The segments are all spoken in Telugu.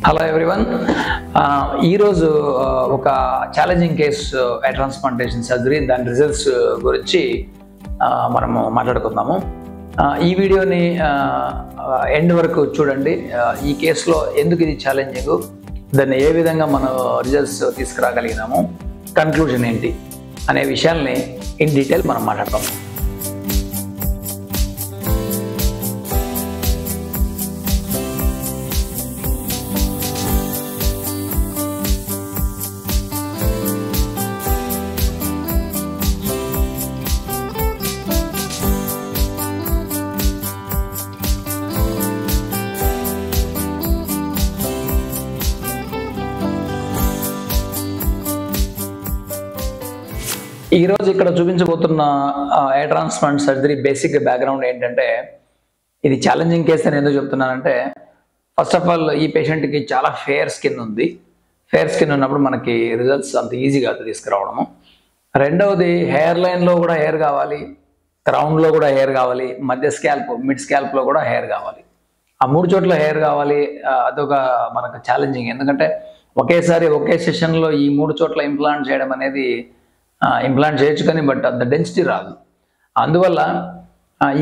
Hello everyone. ఈరోజు ఒక ఛాలెంజింగ్ కేసు ట్రాన్స్ప్లాంటేషన్ సర్జరీ దాని రిజల్ట్స్ గురించి మనము మాట్లాడుకుందాము. ఈ వీడియోని ఎండ్ వరకు చూడండి. ఈ కేసులో ఎందుకు ఇది ఛాలెంజింగ్, దాన్ని ఏ విధంగా మనం రిజల్ట్స్ తీసుకురాగలిగినాము, కన్క్లూజన్ ఏంటి అనే విషయాల్ని ఇన్ డీటెయిల్ మనం మాట్లాడతాము. ఈరోజు ఇక్కడ చూపించబోతున్న hair transplant surgery basic background ఏంటంటే, ఇది ఛాలెంజింగ్ కేసు అని ఎందుకు చెప్తున్నానంటే, ఫస్ట్ ఆఫ్ ఆల్ ఈ పేషెంట్కి చాలా ఫేర్ స్కిన్ ఉంది. ఫేర్ స్కిన్ ఉన్నప్పుడు మనకి రిజల్ట్స్ అంత ఈజీగా తీసుకురావడము. రెండవది, హెయిర్ లైన్లో కూడా హెయిర్ కావాలి, క్రౌన్లో కూడా హెయిర్ కావాలి, మధ్య స్కాల్ప్ మిడ్ స్కాల్ప్లో కూడా హెయిర్ కావాలి. ఆ మూడు చోట్ల హెయిర్ కావాలి. అదొక మనకు ఛాలెంజింగ్. ఎందుకంటే ఒకేసారి ఒకే సెషన్లో ఈ మూడు చోట్ల ఇంప్లాంట్ చేయడం అనేది ఇంప్లాంట్ చేయొచ్చు కానీ బట్ అంత డెన్సిటీ రాదు. అందువల్ల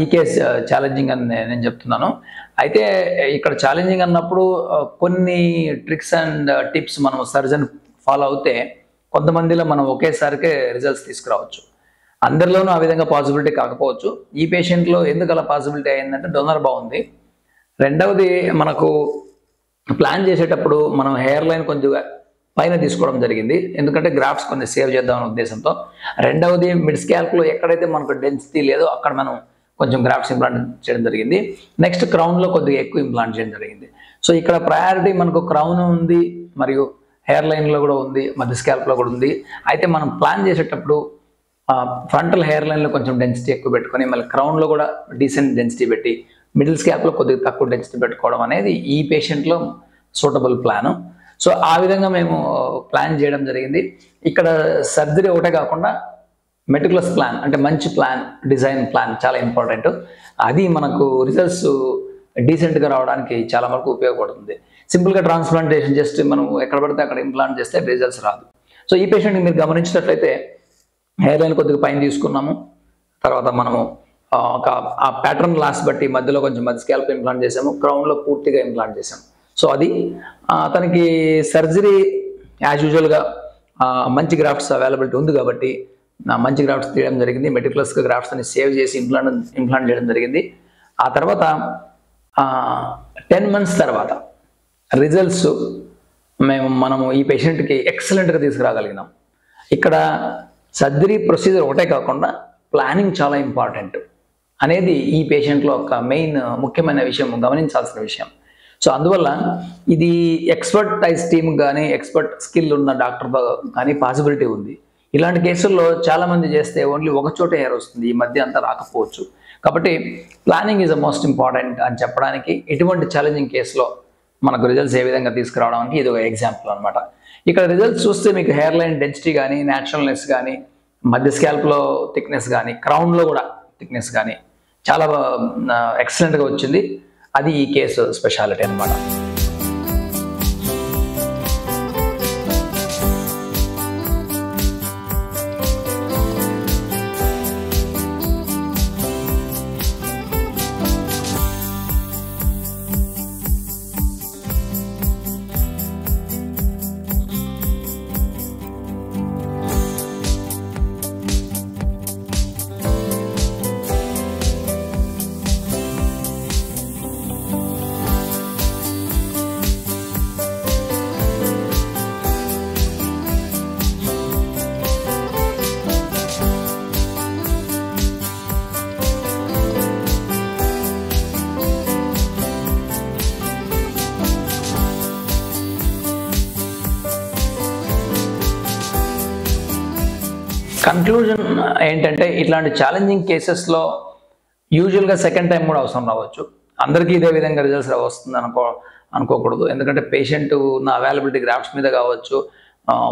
ఈ కేసు ఛాలెంజింగ్ అని నేను చెప్తున్నాను. అయితే ఇక్కడ ఛాలెంజింగ్ అన్నప్పుడు కొన్ని ట్రిక్స్ అండ్ టిప్స్ మనం సర్జన్ ఫాలో అవుతే కొంతమందిలో మనం ఒకేసారికే రిజల్ట్స్ తీసుకురావచ్చు. అందరిలోనూ ఆ విధంగా పాసిబిలిటీ కాకపోవచ్చు. ఈ పేషెంట్లో ఎందుకు అలా పాసిబిలిటీ అయిందంటే డోనర్ బాగుంది. రెండవది, మనకు ప్లాన్ చేసేటప్పుడు మనం హెయిర్ లైన్ కొంచెం పైన తీసుకోవడం జరిగింది, ఎందుకంటే గ్రాఫ్స్ కొన్ని సేవ్ చేద్దామనే ఉద్దేశంతో. రెండవది, మిడ్ స్కాల్ప్లో ఎక్కడైతే మనకు డెన్సిటీ లేదో అక్కడ మనం కొంచెం గ్రాఫ్ట్స్ ఇంప్లాంట్ చేయడం జరిగింది. నెక్స్ట్ క్రౌన్లో కొద్దిగా ఎక్కువ ఇంప్లాంట్ చేయడం జరిగింది. సో ఇక్కడ ప్రయారిటీ మనకు క్రౌన్ ఉంది, మరియు హెయిర్ లైన్లో కూడా ఉంది, మధ్య స్కాల్ప్లో కూడా ఉంది. అయితే మనం ప్లాన్ చేసేటప్పుడు ఫ్రంటల్ హెయిర్ లైన్లో కొంచెం డెన్సిటీ ఎక్కువ పెట్టుకొని, మళ్ళీ క్రౌన్లో కూడా డీసెంట్ డెన్సిటీ పెట్టి, మిడిల్ స్కాల్ప్లో కొద్దిగా తక్కువ డెన్సిటీ పెట్టుకోవడం అనేది ఈ పేషెంట్లో సూటబుల్ ప్లాను. సో ఆ విధంగా మేము ప్లాన్ చేయడం జరిగింది. ఇక్కడ సర్జరీ ఒకటే కాకుండా మెటిక్యులస్ ప్లాన్, అంటే మంచి ప్లాన్, డిజైన్ ప్లాన్ చాలా ఇంపార్టెంట్. అది మనకు రిజల్ట్స్ డీసెంట్గా రావడానికి చాలా వరకు ఉపయోగపడుతుంది. సింపుల్గా ట్రాన్స్ప్లాంటేషన్ జస్ట్ మనం ఎక్కడ పడితే అక్కడ ఇంప్లాంట్ చేస్తే రిజల్ట్స్ రాదు. సో ఈ పేషెంట్ని మీరు గమనించినట్లయితే హెయిర్ లైన్ కొద్దిగా పైన తీసుకున్నాము. తర్వాత మనము ఆ ప్యాటర్న్ లాస్ బట్టి మధ్యలో కొంచెం మధ్య స్కాల్ప్ ఇంప్లాంట్ చేసాము, క్రౌన్లో పూర్తిగా ఇంప్లాంట్ చేసాము. సో అది తనకి సర్జరీ యాజ్ యూజువల్గా మంచి అవైలబిలిటీ ఉంది కాబట్టి మంచి గ్రాఫ్ట్స్ తీయడం జరిగింది. మెటిక్యులస్గా గ్రాఫ్ట్స్ అని సేవ్ చేసి ఇంప్లాంట్ చేయడం జరిగింది. ఆ తర్వాత 10 months తర్వాత రిజల్ట్స్ మనము ఈ పేషెంట్కి ఎక్సలెంట్గా తీసుకురాగలిగినాం. ఇక్కడ సర్జరీ ప్రొసీజర్ ఒకటే కాకుండా ప్లానింగ్ చాలా ఇంపార్టెంట్ అనేది ఈ పేషెంట్లో ఒక మెయిన్ ముఖ్యమైన విషయం, గమనించాల్సిన విషయం. సో అందువల్ల ఇది ఎక్స్పర్టైజ్ టీమ్ కానీ ఎక్స్పర్ట్ స్కిల్ ఉన్న డాక్టర్తో కానీ పాసిబిలిటీ ఉంది. ఇలాంటి కేసుల్లో చాలామంది చేస్తే ఓన్లీ ఒక చోట హెయిర్ వస్తుంది, ఈ మధ్య అంతా రాకపోవచ్చు. కాబట్టి planning is the most important అని చెప్పడానికి ఇటువంటి ఛాలెంజింగ్ కేసులో మనకు రిజల్ట్స్ ఏ విధంగా తీసుకురావడానికి ఇది ఒక ఎగ్జాంపుల్ అనమాట. ఇక్కడ రిజల్ట్స్ చూస్తే మీకు హెయిర్ లైన్ డెన్సిటీ కానీ, న్యాచురల్నెస్ కానీ, మధ్య స్కాల్ప్లో థిక్నెస్ కానీ, క్రౌన్లో కూడా థిక్నెస్ కానీ చాలా ఎక్సలెంట్గా వచ్చింది. అది ఈ కేసు స్పెషాలిటీ అన్నమాట. కన్క్లూజన్ ఏంటంటే, ఇట్లాంటి ఛాలెంజింగ్ కేసెస్లో యూజువల్గా సెకండ్ టైం కూడా అవసరం రావచ్చు. అందరికీ ఇదే విధంగా రిజల్ట్స్ వస్తుంది అనుకోకూడదు. ఎందుకంటే పేషెంట్ ఉన్న అవైలబిలిటీ గ్రాఫ్ట్స్ మీద కావచ్చు,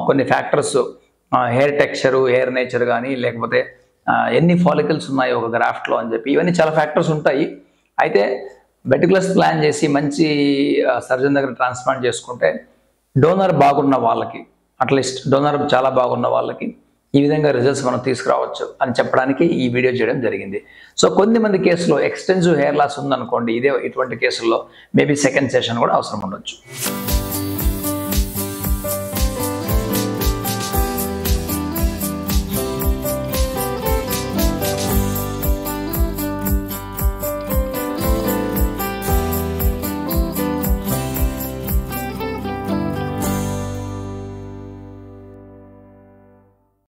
కొన్ని factors, hair texture, hair nature కానీ, లేకపోతే ఎన్ని ఫాలికల్స్ ఉన్నాయి ఒక గ్రాఫ్ట్లో అని చెప్పి, ఇవన్నీ చాలా ఫ్యాక్టర్స్ ఉంటాయి. అయితే మెటిక్యులస్ ప్లాన్ చేసి మంచి సర్జన్ దగ్గర ట్రాన్స్ప్లాంట్ చేసుకుంటే డోనర్ బాగున్న వాళ్ళకి, అట్లీస్ట్ డోనర్ చాలా బాగున్న వాళ్ళకి ఈ విధంగా రిజల్ట్స్ మనం తీసుకురావచ్చు అని చెప్పడానికి ఈ వీడియో చేయడం జరిగింది. సో కొంతమంది కేసులో ఎక్స్టెన్సివ్ హెయిర్ లాస్ ఉందనుకోండి, ఇటువంటి కేసుల్లో మేబీ సెకండ్ సెషన్ కూడా అవసరం ఉండొచ్చు.